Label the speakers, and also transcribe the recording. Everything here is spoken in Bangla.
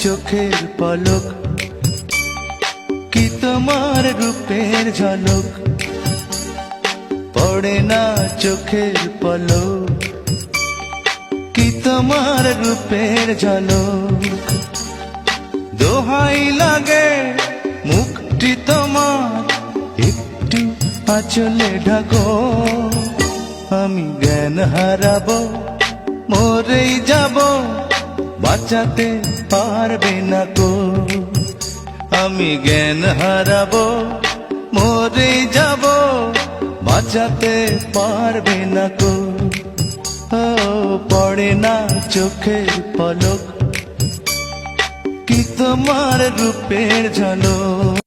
Speaker 1: চোখের পলক, কি তোমার রূপের ঝলক, পড়ে না চোখের পলক, কি তোমার রূপের ঝলক। দোহাই লাগে মুখটি তোমার, একটু আঁচলে ঢাকো, আমি জ্ঞান হারাবো, মরেই যাব, বাঁচাতে পারবে না কো। আমি জ্ঞান হারাবো, মরেই যাব, বাঁচাতে পারবে না কো। ও পড়ে না চোখের পলক, কি তোমার রূপের ঝলক।